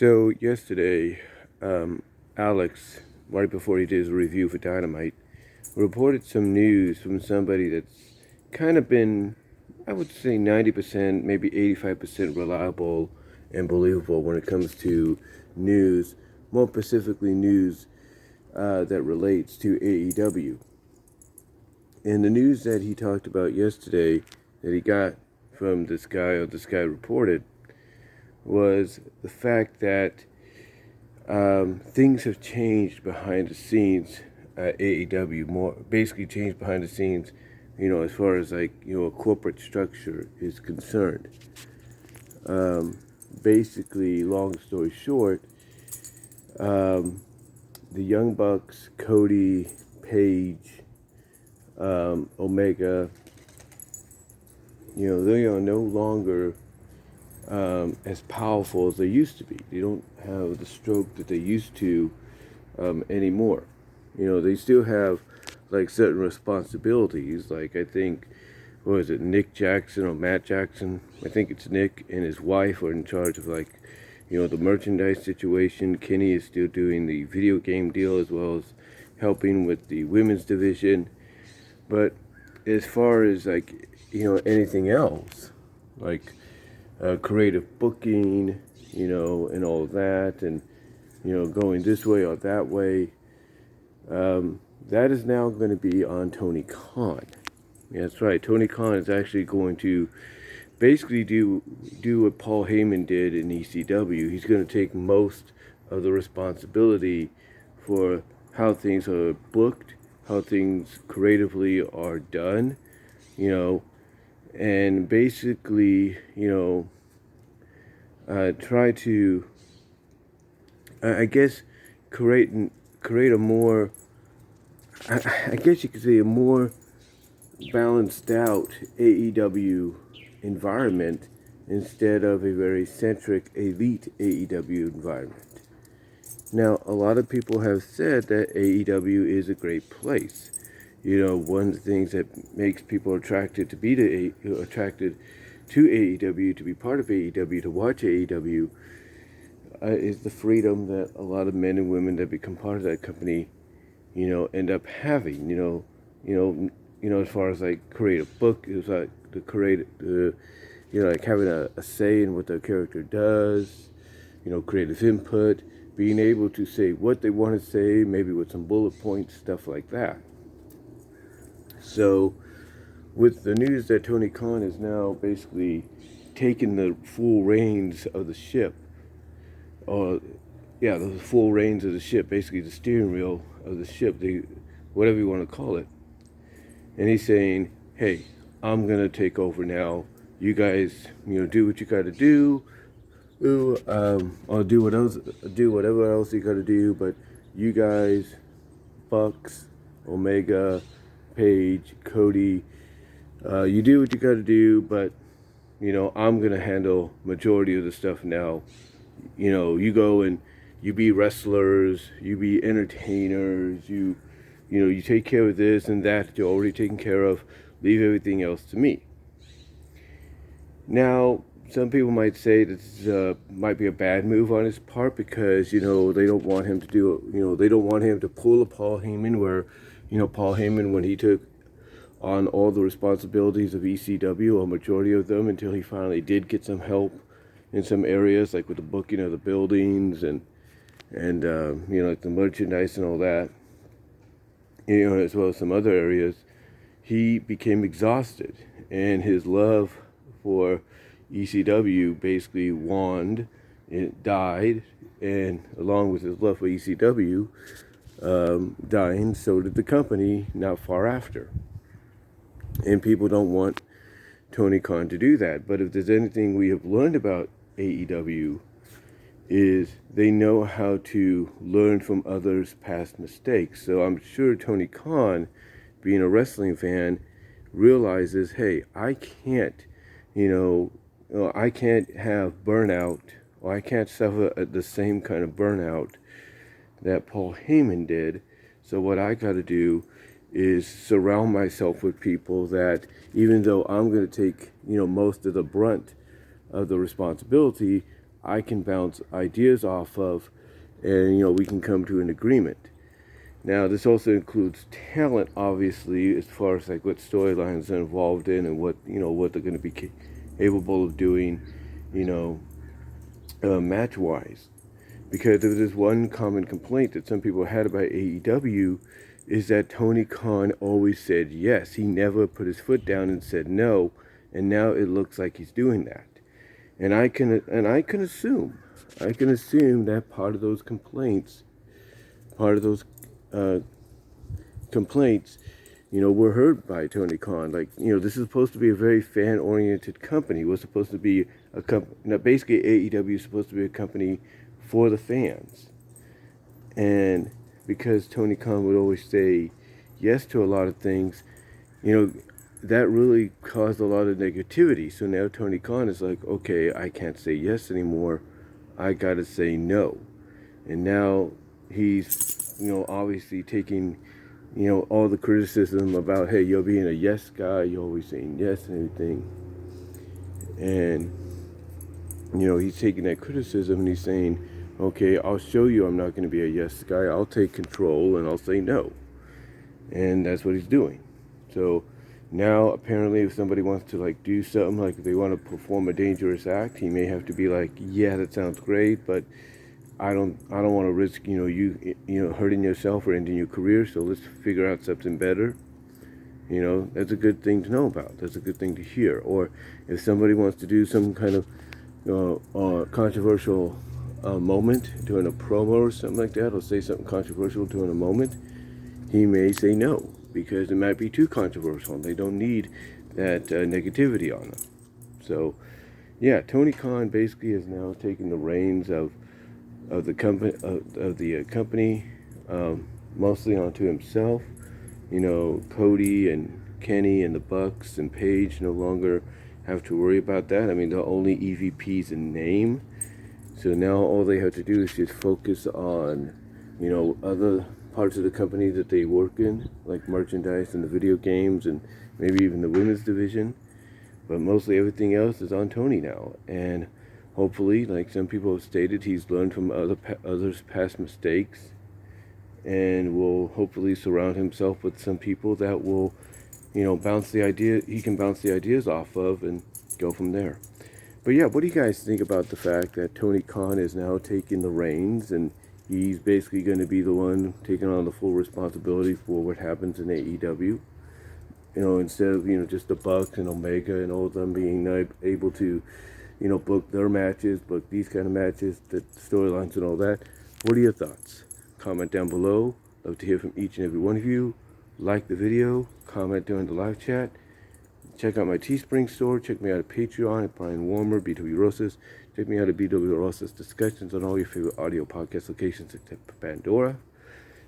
So yesterday, Alex, right before he did his review for Dynamite, reported some news from somebody that's kind of been, I would say 90%, maybe 85% reliable and believable when it comes to news, more specifically news that relates to AEW. And the news that he talked about yesterday that he got from this guy, or this guy reported, was the fact that things have changed behind the scenes at AEW. More basically changed behind the scenes, as far as a corporate structure is concerned. Basically, long story short, the Young Bucks, Cody, Page, Omega, they are no longer as powerful as they used to be. They don't have the stroke that they used to anymore. They still have certain responsibilities. Like I think, what is it, Nick Jackson or Matt Jackson? I think it's Nick and his wife are in charge of the merchandise situation. Kenny is still doing the video game deal as well as helping with the women's division. But as far as anything else, creative booking, and all that, and going this way or that way, that is now going to be on Tony Kahn. Yeah, that's right. Tony Kahn is actually going to basically do what Paul Heyman did in ECW. He's going to take most of the responsibility for how things are booked, how things creatively are done, and basically, try to, I guess, create a more, I guess you could say, a more balanced out AEW environment instead of a very centric elite AEW environment. Now, a lot of people have said that AEW is a great place. One of the things that makes people attracted to AEW, to be part of AEW, to watch AEW, is the freedom that a lot of men and women that become part of that company, end up having. As far as create a book, is having a say in what the character does, creative input, being able to say what they want to say, maybe with some bullet points, stuff like that. So, with the news that Tony Khan is now basically taking the full reins of the ship, the full reins of the ship, basically the steering wheel of the ship, whatever you want to call it, and he's saying, hey, I'm going to take over now. You guys, do what you got to do, or do whatever else you got to do, but you guys, Bucks, Omega, Page, Cody, you do what you got to do, but I'm gonna handle majority of the stuff now. You go and you be wrestlers, you be entertainers, you take care of this and that you're already taken care of. Leave everything else to me. Now, some people might say this might be a bad move on his part because they don't want him to they don't want him to pull a Paul Heyman where Paul Heyman, when he took on all the responsibilities of ECW, or majority of them, until he finally did get some help in some areas, like with the booking of the buildings and the merchandise and all that, as well as some other areas, he became exhausted, and his love for ECW basically waned, it died, and along with his love for ECW dying, so did the company not far after. And people don't want Tony Khan to do that. But if there's anything we have learned about AEW, is they know how to learn from others' past mistakes. So I'm sure Tony Khan, being a wrestling fan, realizes, hey, I can't have burnout, or I can't suffer the same kind of burnout that Paul Heyman did. So what I got to do is surround myself with people that, even though I'm going to take most of the brunt of the responsibility, I can bounce ideas off of, and we can come to an agreement. Now, this also includes talent, obviously, as far as like what storylines they're involved in and what they're going to be capable of doing, match wise. Because if there's one common complaint that some people had about AEW, is that Tony Khan always said yes. He never put his foot down and said no, and now it looks like he's doing that. And I can assume that part of those complaints, uh, were heard by Tony Khan. Like, this is supposed to be a very fan-oriented company. We're supposed to be a company. Basically, AEW is supposed to be a company for the fans. And because Tony Khan would always say yes to a lot of things, that really caused a lot of negativity. So now Tony Khan is like, okay, I can't say yes anymore. I got to say no. And now he's, obviously taking, all the criticism about, hey, you're being a yes guy, you're always saying yes and everything. And, he's taking that criticism and he's saying, okay, I'll show you I'm not going to be a yes guy. I'll take control and I'll say no. And that's what he's doing. So now, apparently, if somebody wants to like do something, like if they want to perform a dangerous act, he may have to be like, yeah, that sounds great, but I don't want to risk, you hurting yourself or ending your career. So let's figure out something better. That's a good thing to know about. That's a good thing to hear. Or if somebody wants to do some kind of controversial moment during a promo or something like that, or say something controversial during a moment, he may say no, because it might be too controversial and they don't need that negativity on them. So, yeah, Tony Khan basically is now taking the reins of the company, mostly onto himself. Cody and Kenny and the Bucks and Paige no longer have to worry about that. I mean, they're only EVPs in name. So now all they have to do is just focus on, other parts of the company that they work in, like merchandise and the video games and maybe even the women's division. But mostly everything else is on Tony now. And hopefully, like some people have stated, he's learned from others' past mistakes and will hopefully surround himself with some people that will, he can bounce the ideas off of and go from there. But yeah, what do you guys think about the fact that Tony Khan is now taking the reins and he's basically going to be the one taking on the full responsibility for what happens in AEW? Instead of, just the Bucks and Omega and all of them being able to, book their matches, book these kind of matches, the storylines and all that. What are your thoughts? Comment down below. Love to hear from each and every one of you. Like the video, comment during the live chat. Check out my Teespring store. Check me out at Patreon at Brian Warmer, BW Rosas. Check me out at BW Rosas Discussions on all your favorite audio podcast locations except Pandora.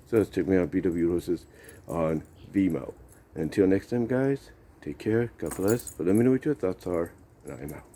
So let's check me out at BW Rosas on Vimeo. Until next time, guys, take care. God bless. But let me know what your thoughts are, and I'm out.